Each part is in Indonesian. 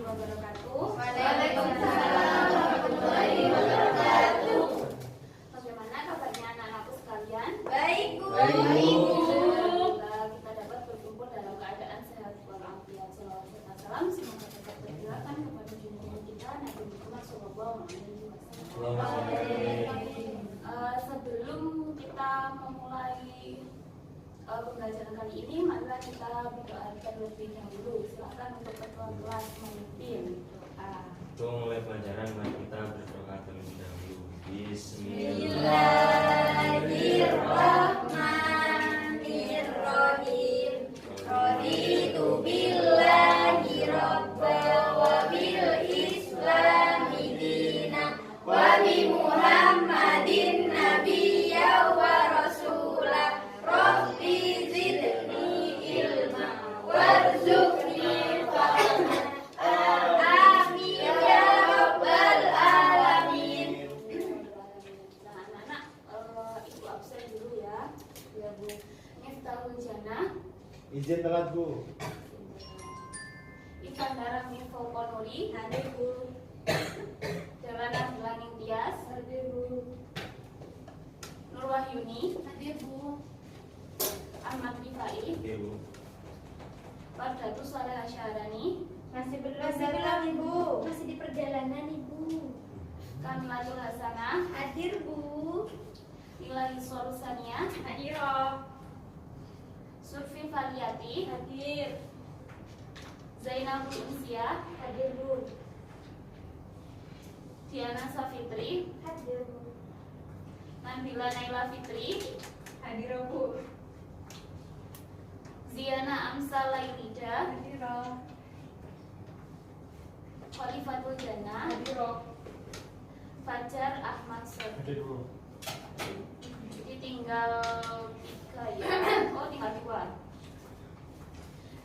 wabarakatuh. Waalaikumsalam warahmatullahi wabarakatuh. Bagaimana kabarnya anak-anakku sekalian? Baik, Bu. Kita dapat berkumpul dalam keadaan sehat walafiat. Shalawat serta salam semoga tetap tercurahkan kepada junjungan kita Nabi Muhammad SAW. Sebelum kita memulai pembelajaran kali ini, marilah kita berdoa terlebih dahulu. Silakan untuk ketua kelas memimpin doa. Untuk mulai pelajaran, mari kita berdoa terlebih dahulu. Bismillahirrahmanirrahim. Raditu billahi rabba wa bil islami dina wa bi Muhammadin nabiyya wa rasulah. Rabbi zidni ilma warzuqni fahma. Amin ya rabbal alamin. Nah, anak-anak, ibu absen dulu ya. Ya, Bu. Miftahul Jannah. Izin telat, Bu. Ikandara Mifo Konuri. Hadir, Bu. Dewana Belanging Tias. Hadir, Bu. Nur Wahyuni. Hadir, Bu. Ahmad Rifai. Ibu. Wardatu Saleh Asyarani. Masih berjalan, Ibu. Masih di perjalanan, Ibu. Kamilatul Hasanah. Hadir, Bu. Ilahi Sorusania. Hadir. Surfi Faliati. Hadir. Zainabul Unsia. Hadir, Bu. Diana Safitri. Hadir, Bu. Nabila Naila Fitri. Hadir, Bu. Ziana Amsal Lailida. Hadir. Khalifatul Jannah. Hadir. Fajar Ahmad Sor. Hadir, Bu. Jadi tinggal 3 ya. Oh, tinggal 2.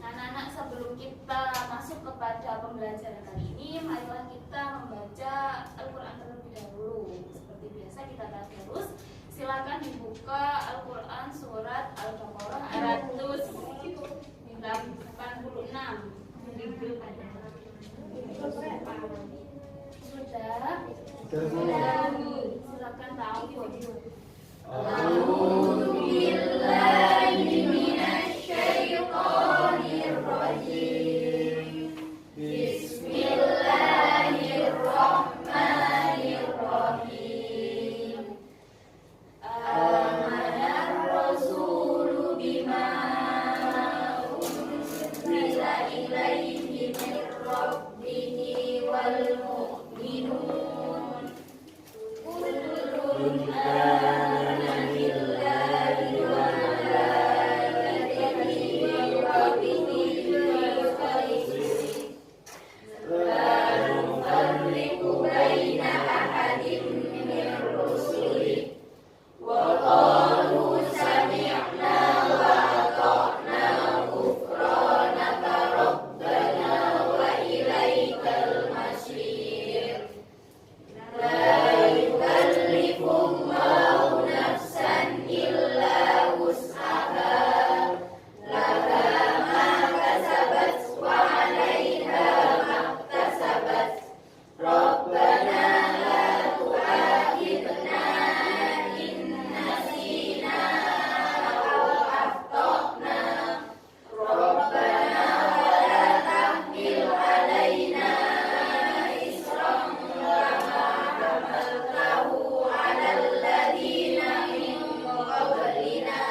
Nah, anak-anak, sebelum kita masuk kepada pembelajaran kali ini, marilah kita membaca Al-Quran terlebih dahulu. Seperti biasa kita tadarus. Silakan dibuka Al-Quran surat Al-Baqarah ayat 186. Sudah? Sudah, Silakan tahu. A'udzu billahi minasy syaithanir rajim. Bismillahirrahmanirrahim. Amanar rasulu bima unzila ilaihi min rabbihi wal mu'minun. Kullun amana billahi wa malaikatihi wa kutubihi wa rusulihi. La nufarriqu baina ahadin min rusulihi. Wa qalu sami'na wa ata'na ghufranaka rabbana wa ilaikal masir. La yukallifullahu nafsan illa wus'aha. Laha ma kasabat wa 'alaiha maktasabat. Rabbana la tu'akhidna in nasina aw akhtana. Rabbana wa la tahmil 'alaina isran kama hamaltahu 'alal ladzina min qablina.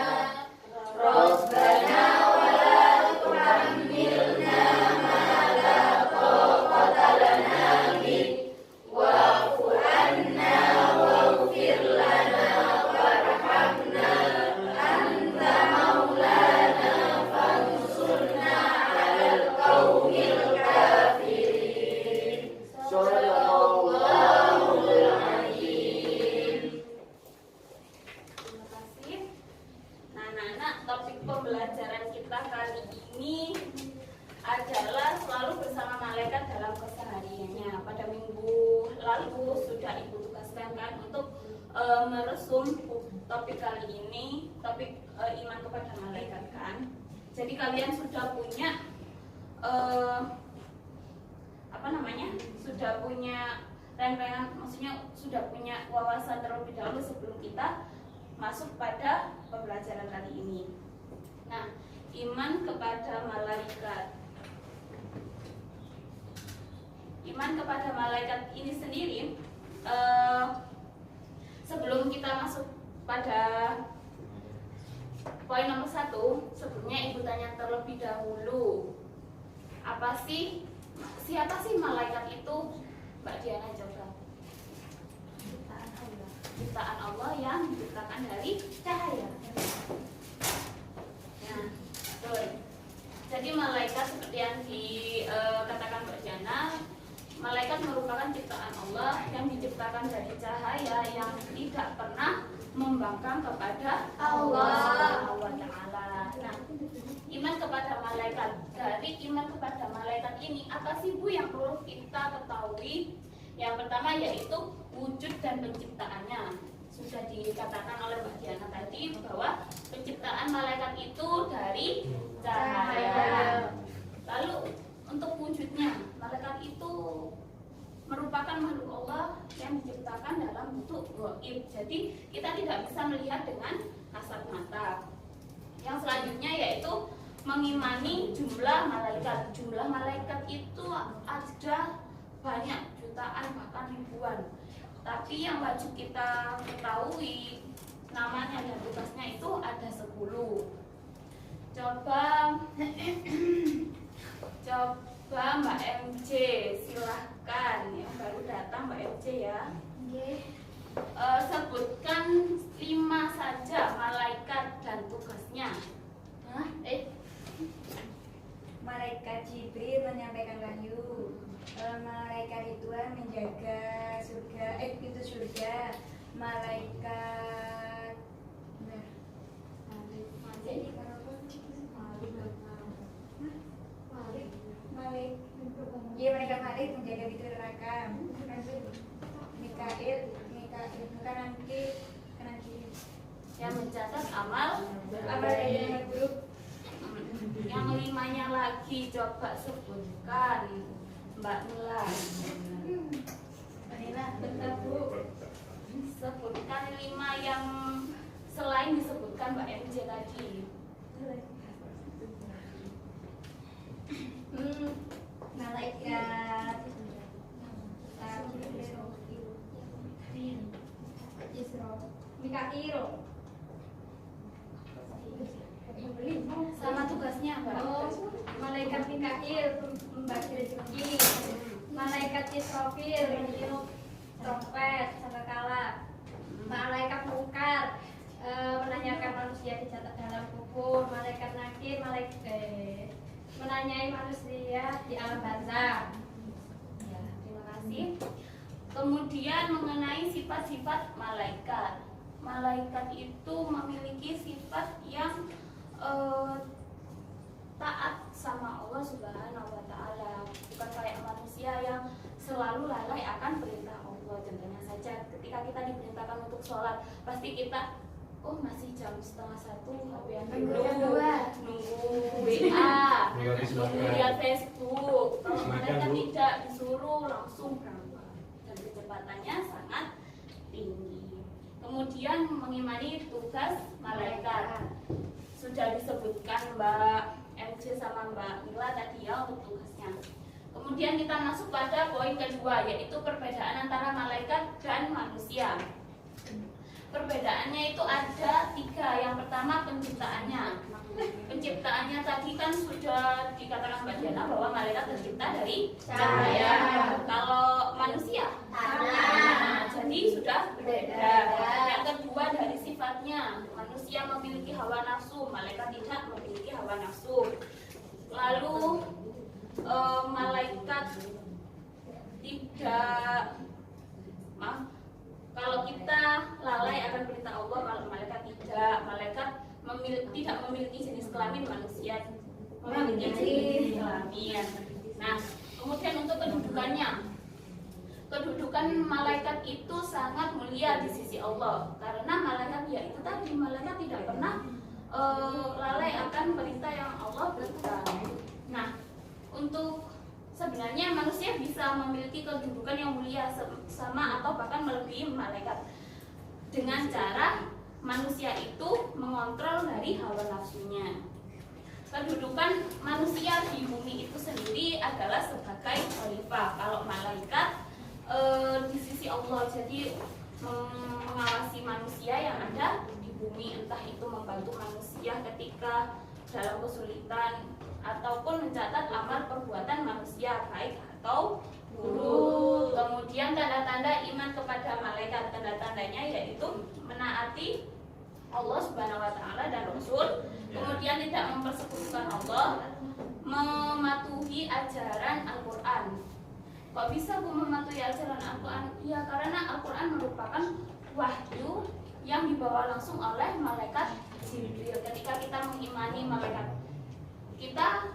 Rabbana wa la tuhammilna ma la taqata lana bih. Wa'fu 'anna waghfir lana warhamna. Anta maulana fansurna 'alal qaumil kafirin. Shadaqallahul azim. Terima kasih. Nah, anak-anak, topik pembelajaran kita kali ini adalah selalu bersama malaikat dalam kesehariannya. Pada minggu lalu sudah Ibu tugaskan kan untuk meresum topik kali ini, topik iman kepada malaikat kan. Jadi kalian sudah punya sudah punya rentengan, maksudnya sudah punya wawasan terlebih dahulu sebelum kita masuk pada pembelajaran kali ini. Nah, iman kepada malaikat. Iman kepada malaikat ini sendiri, sebelum kita masuk pada poin nomor 1, sebelumnya ibu tanya terlebih dahulu, siapa sih malaikat itu? Mbak Diana coba. Ciptaan Allah yang diciptakan dari cahaya. Nah, betul. Jadi malaikat seperti yang dikatakan Mbak Diana, malaikat merupakan ciptaan Allah yang diciptakan dari cahaya yang tidak pernah membangkang kepada Allah Subhanahu wa Ta'ala. Nah, iman kepada malaikat. Dari iman kepada malaikat ini, apa sih Bu yang perlu kita ketahui? Yang pertama yaitu wujud dan penciptaannya. Sudah dikatakan oleh Mbak Diana tadi bahwa penciptaan malaikat itu dari cahaya. Lalu untuk wujudnya, malaikat itu merupakan makhluk Allah yang diciptakan dalam bentuk gaib. Jadi kita tidak bisa melihat dengan kasat mata. Yang selanjutnya yaitu mengimani jumlah malaikat. Jumlah malaikat itu ada banyak, jutaan bahkan ribuan. Tapi yang wajib kita ketahui namanya dan tugasnya itu ada 10. Coba Mbak MJ, silahkan yang baru datang Mbak MJ ya. Sebutkan 5 saja malaikat dan tugasnya. Malaikat Jibril menyampaikan wahyu. Malaikat Ridwan menjaga pintu surga. Malaikat malaikat Malik menjaga pintu neraka. Mikail kanan kiri Yang mencatat amal yang buruk. Yang 5-nya lagi coba sebutkan Mbak Nila. Bentar Bu. Sebutkan 5 yang selain disebutkan Mbak MJ tadi. Malaikat Mikail. Sama tugasnya Mbak. Malaikat Mikail membagi rezeki. Malaikat Israfil meniup trompet sangkakala. Malaikat Mungkar menanyakan manusia dicatat dalam kubur. Malaikat Nakir menanyai manusia di alam barzakh. Ya, terima kasih. Kemudian mengenai sifat-sifat malaikat. Malaikat itu memiliki sifat yang taat sama Allah Subhanahu wa Ta'ala. Bukan kayak manusia yang selalu lalai akan perintah Allah. Contohnya saja ketika kita diperintahkan untuk sholat, pasti kita masih jam 12:30, HP-an nunggu WA, nunggu lihat Facebook. Kalau mereka tidak disuruh langsung berangkat dan kecepatannya sangat tinggi. Kemudian mengimani tugas malaikat. Sudah disebutkan Mbak MC sama Mbak Mila tadi ya untuk tugasnya. Kemudian kita masuk pada poin kedua, yaitu perbedaan antara malaikat dan manusia. Perbedaannya itu ada 3. Yang pertama penciptaannya. Penciptaannya tadi kan sudah dikatakan Mbak Diana bahwa malaikat tercipta dari cahaya. Kalau manusia jadi sudah berbeda. Yang kedua dari sifatnya, manusia memiliki hawa nafsu, malaikat tidak memiliki hawa nafsu. Lalu malaikat tidak kalau kita lalai akan perintah Allah, kalau malaikat tidak. Malaikat tidak memiliki jenis kelamin, manusia memiliki jenis kelamin. Nah, kemudian untuk kedudukan malaikat itu sangat mulia di sisi Allah. Karena malaikat ya itu tadi, malaikat tidak pernah lalai akan perintah yang Allah berikan. Nah, untuk sebenarnya manusia bisa memiliki kedudukan yang mulia sama atau bahkan melebihi malaikat dengan cara manusia itu mengontrol dari hawa nafsunya. Kedudukan manusia di bumi itu sendiri adalah sebagai khalifah. Kalau malaikat di sisi Allah, jadi mengawasi manusia yang ada di bumi, entah itu membantu manusia ketika dalam kesulitan ataupun mencatat amal perbuatan manusia baik atau buruk. Kemudian tanda-tanda iman kepada malaikat, tanda-tandanya yaitu menaati Allah Subhanahu wa taala dan Rasul, kemudian tidak mempersekutukan Allah, mematuhi ajaran Al-Qur'an. Kok bisa Bu mematuhi ajaran Al-Qur'an? Ya karena Al-Qur'an merupakan wahyu yang dibawa langsung oleh malaikat Jibril. Ketika kita mengimani malaikat, kita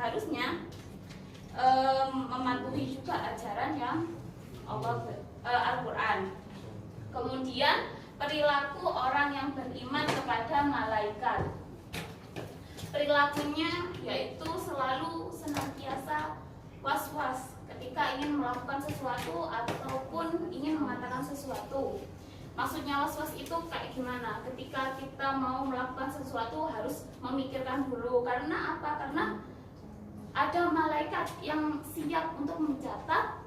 harusnya mematuhi juga ajaran yang Al-Qur'an. Kemudian perilaku orang yang beriman kepada malaikat, perilakunya yaitu selalu senantiasa was-was ketika ingin melakukan sesuatu ataupun ingin mengatakan sesuatu. Maksudnya was-was itu kayak gimana? Ketika kita mau melakukan sesuatu harus memikirkan dulu. Karena apa? Karena ada malaikat yang siap untuk mencatat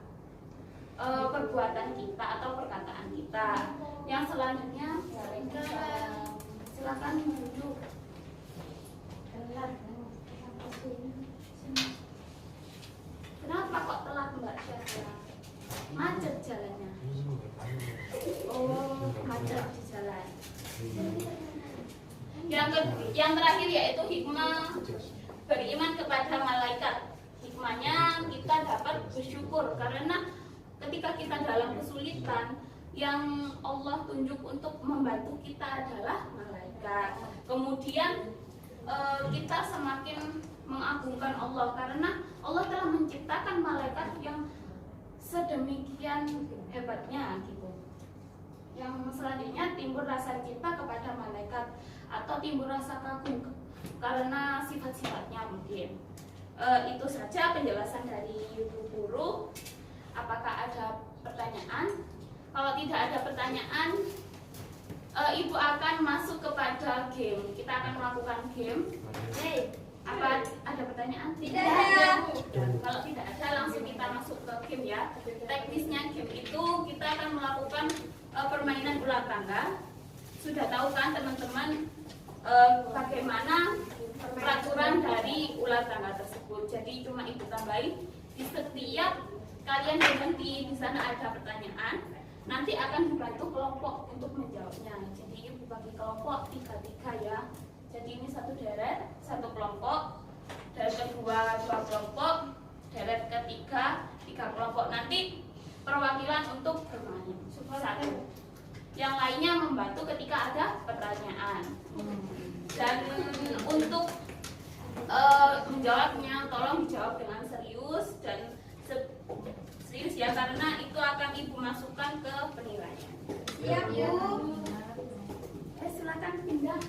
perbuatan kita atau perkataan kita. Yang selanjutnya, silakan duduk. Kenapa kok telat Mbak Syahla? Macet jalannya. Oh, macet di jalan. Yang terakhir yaitu hikmah beriman kepada malaikat. Hikmahnya kita dapat bersyukur karena ketika kita dalam kesulitan, yang Allah tunjuk untuk membantu kita adalah malaikat. Kemudian kita semakin mengagungkan Allah karena Allah telah menciptakan malaikat yang sedemikian hebatnya gitu. Yang selanjutnya timbul rasa cinta kepada malaikat atau timbul rasa kagum karena sifat-sifatnya mungkin. Itu saja penjelasan dari Ibu Guru. Apakah ada pertanyaan? Kalau tidak ada pertanyaan, Ibu akan masuk kepada game. Kita akan melakukan game. Apa ada pertanyaan? Tidak ada. Kalau tidak ada, langsung kita masuk ke game ya. Teknisnya game itu kita akan melakukan permainan ular tangga. Sudah tahu kan teman-teman bagaimana peraturan dari ular tangga tersebut. Jadi cuma Ibu tambahin di setiap kalian berhenti di sana ada pertanyaan, nanti akan dibantu kelompok untuk menjawabnya. Jadi Ibu bagi kelompok 3-3 ya. Jadi ini satu deret, satu kelompok, deret kedua 2 kelompok, deret ketiga 3 kelompok. Nanti perwakilan untuk bermain satu. Yang lainnya membantu ketika ada pertanyaan. Dan untuk menjawabnya tolong dijawab dengan serius dan serius ya, karena itu akan Ibu masukkan ke penilaian. Siap, Bu. Silakan pindah.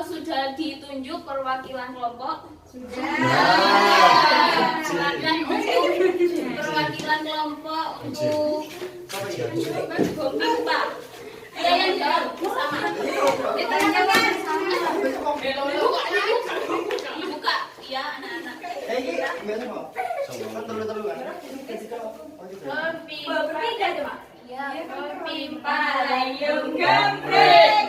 Sudah ditunjuk perwakilan kelompok? Sudah. Silakan untuk perwakilan kelompok untuk Gompa. Ada yang jawab sama. Ditanyakan sama. Dibuka ya anak-anak. Pipa layung gambreng.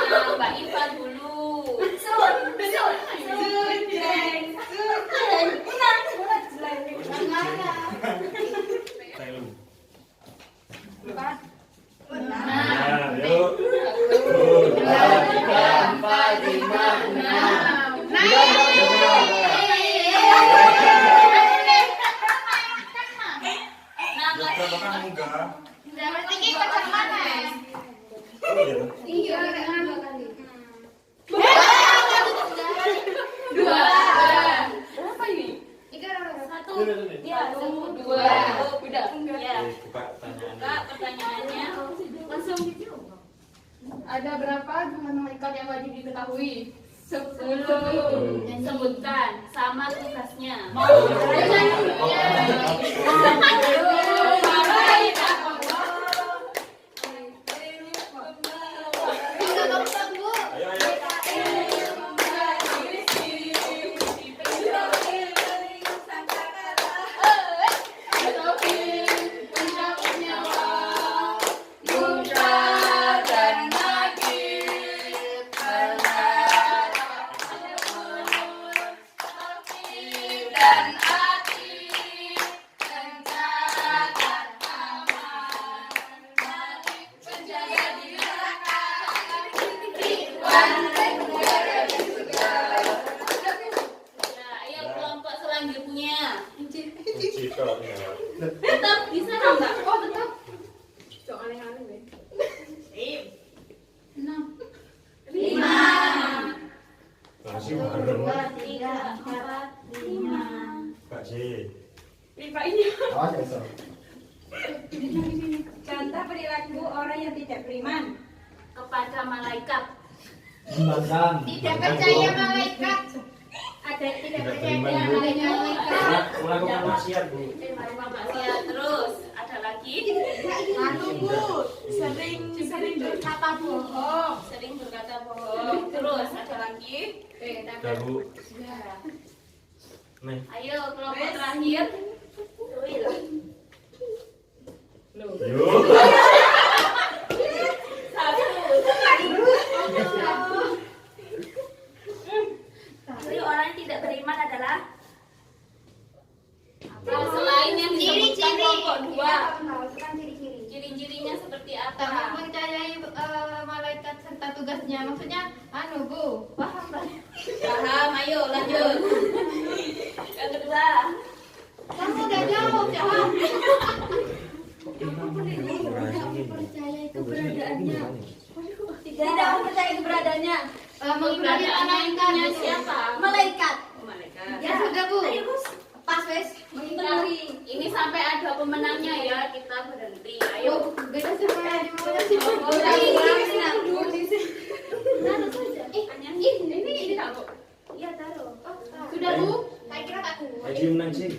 Mbak Iva dulu. Nah, yuk. 2, 3, 4, 5, 6. Buka pertanyaannya. Langsung Ada berapa jumlah malaikat yang wajib diketahui? 10. Sebutkan sama tugasnya. Ayo, ayo. Ya, ayo kelompok selanjutnya. Kunci tolnya. Tetap bisa enggak? Oh tetap. Cok aneh-aneh deh. 5. Masih bareng. 3, 4, 5. Kak C. Awas besok. Contoh perilaku orang yang tidak beriman. Kepada malaikat. Membangkang. Tidak percaya malaikat. Ada tidak Tidak percaya beriman, Bu. malaikat. Melakukan maksiat, Bu. Ya, terus ada lagi Sering berkata bohong. sering berkata bohong. Terus ada lagi. Udah, Bu. Nih. Ayo kelompok terakhir. Yuk. Jadi orang yang tidak beriman adalah selain yang disebutkan kelompok 2. Kan ciri-ciri. Ciri-cirinya seperti Tak apa? mempercayai malaikat serta tugasnya. Maksudnya, Bu, paham Mbak? Paham, ayo lanjut. Yang kedua. Kamu udah jawab, jawab. Percaya keberadaannya. Tidak mempercayai keberadaannya. Mengingkari Keberadaannya malaikat. siapa? Malaikat. Oh, malaikat. Ya sudah, Bu. Pas, wes. Mengingkari. Ini sampai ada pemenangnya ya, kita berhenti. Ayo. Beda sama di mana sih? Ini taruh. Iya taruh. Sudah, Bu? Saya kira tak kuat. Ayo menang sih.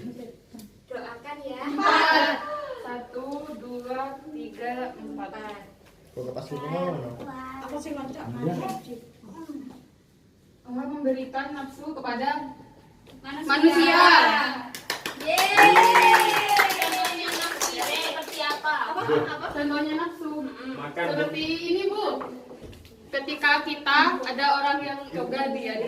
Doakan ya. 1, 2, 3, 4. Kok kepas lu ngono? Apa sih loncat? Iya. Allah memberikan nafsu kepada Manusia. manusia. Contohnya nafsu seperti apa? Contohnya nafsu. Makan, Bu. Seperti ini, Bu. Ketika kita ada orang yang cogan dia di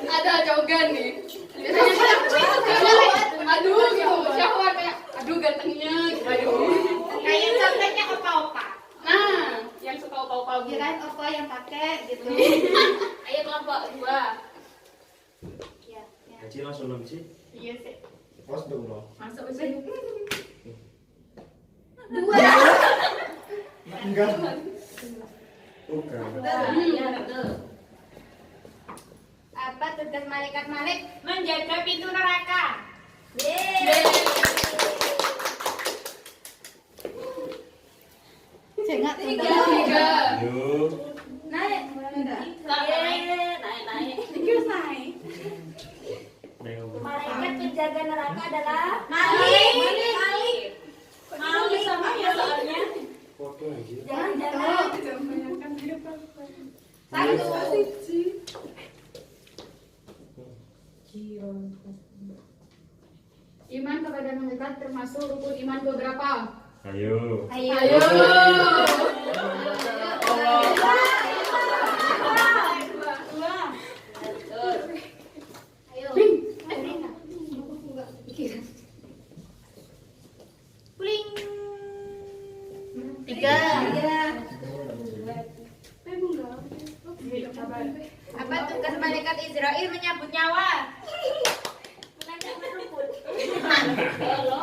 ada cogan nih. Biasanya aduh gitu, syahwat kayak aduh gantengnya gitu. Aduh. Kayak contohnya opa-opa. Nah, yang suka opa-opa Ya gitu. kan, opa yang pakai gitu. Ayo kelompok 2. Haji langsung nang sih. Iya sih. Pos dulu. Masuk sih. Enggak. Bukan. Iya betul. Apa tugas malaikat Malik? Menjaga pintu neraka. Saya nggak tahu. 3. Yuk. Naik. Naik. Nengok. Malaikat penjaga neraka adalah Malik. Malik sama ya soalnya. Foto aja. Jangan. Iman kepada malaikat termasuk rukun iman beberapa. Ayo. Ayo. Betul. Ayo. Puling. 3. Apa tugas malaikat Israel menyambut nyawa? Halo.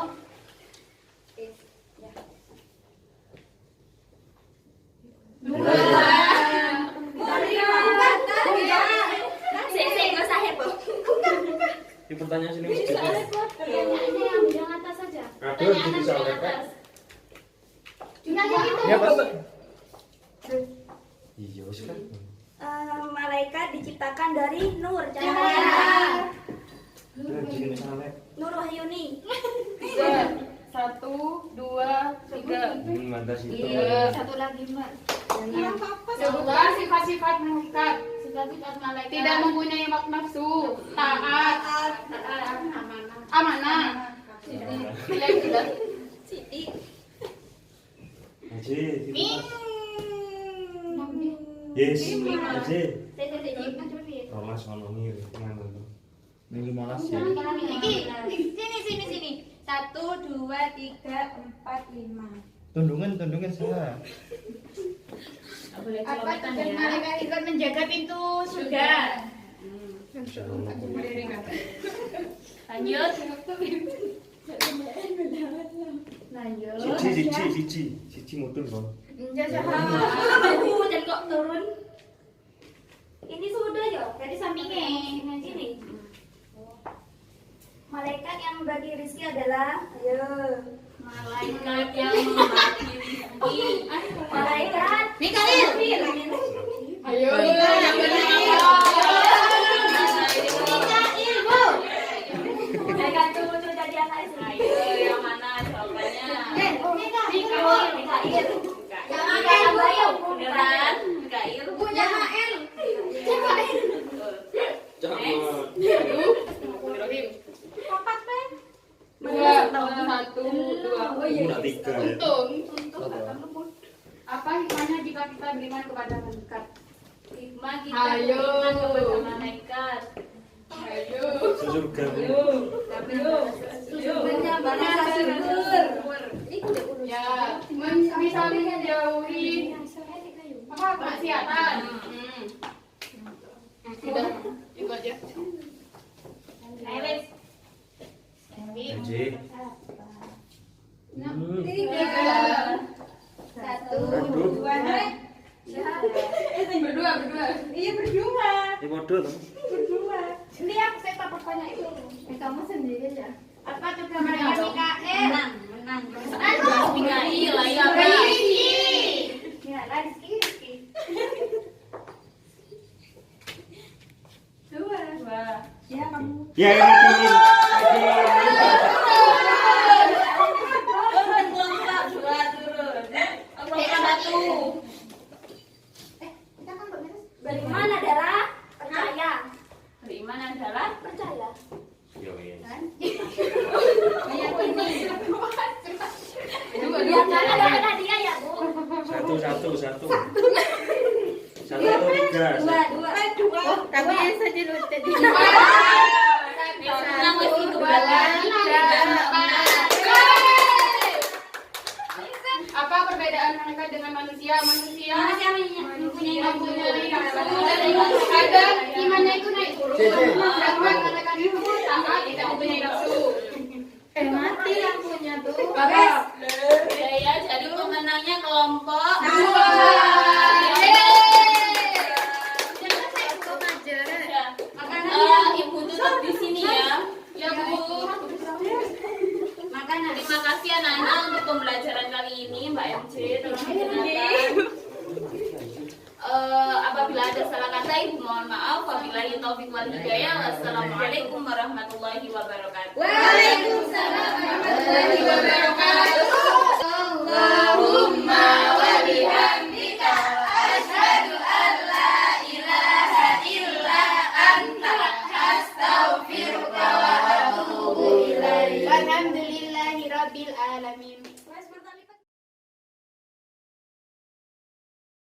Ini pertanyaan sini mesti. Pertanyaannya yang bilang atas saja. Aduh, di bisa Pertanyaan lepet. atas. nanya gitu. Ya pas. Iya, wis kan. Malaikat diciptakan dari nur Cahaya. cahaya. Bikin sampai. Nur Wahyuni. 1, 2, 3. Mantap sih. Iya. Satu lagi Mbak. Sebutkan sifat-sifat malaikat. Sifat-sifat malaikat. Tidak mempunyai nafsu, taat, amanah. Yang sudah. Siti. Aji. Ming. Yes. Aji. Romas. Romas ngomongi ngono. Minggu malas ya. Sini. 1, 2, 3, 4, 5. Tundungan saya. Apa tugas malaikat itu menjaga pintu surga? Lanjut. Siji mudun kok. Dan kok turun? Ini sudah ya, jadi sampingnya ini. Malaikat yang membagi rezeki adalah, ayo. Malaikat yang membagi rezeki. Malaikat. Mikail. Ayo, yang benar. Mikail, Bu. Malaikat tunggu jadi anak istri. Ayo, yang mana jawabannya? Mikail. Mikail. Yang Mikail, Bu. Beneran? Mikail. Punya Mael. Dua, 1, 2. Udah 3 ya. Untung. Apa hikmahnya jika kita beriman kepada malaikat? Hikmah kita Ayo. beriman kepada malaikat. Ayo. Surga. Sujudnya bahasa syukur. Ya, bisa menjauhi apa maksiatan. Sudah, itu aja. Elis. Aji. 1, 2, Berdua. Iya berdua. Ya bodoh toh. Ini aku saya tak bertanya itu. Kamu sendiri ya. Apa tugas malaikat Mikail? Menang. Aduh. Mikail, ayo. Rizki. Ya, Rizki. Dua. Ya, kamu. Ya, ini. Kita kan beres. Beriman adalah percaya. Beriman adalah percaya. Yo, ya. Kayak ini. Ya, jangan ada dia ya, Bu. Satu. 1, 2, 3. Dua. Kamu yang saja lu tadi. Menang masih dua. Apa perbedaan malaikat dengan manusia? Manusia Mempunyai mempunyai nafsu dan kadang imannya itu naik turun. Sedangkan malaikat itu taat, tidak mempunyai nafsu. Mati lampunya tuh. Bagus. Ya, jadi pemenangnya kelompok Dua. Ibu tutup di sini ya. Ya, Bu. Terima kasih anak-anak untuk pembelajaran kali ini, Mbak MC. Tolong didengarkan. Apabila ada salah kata, Ibu mohon maaf. Wabillahi taufiq wal hidayah. Wassalamualaikum warahmatullahi wabarakatuh. Waalaikumsalam warahmatullahi wabarakatuh. Allahumma wa bihamdika asyhadu an la ilaha illa anta astaghfiruka wa atubu ilaik. Alhamdulillahirabbil alamin.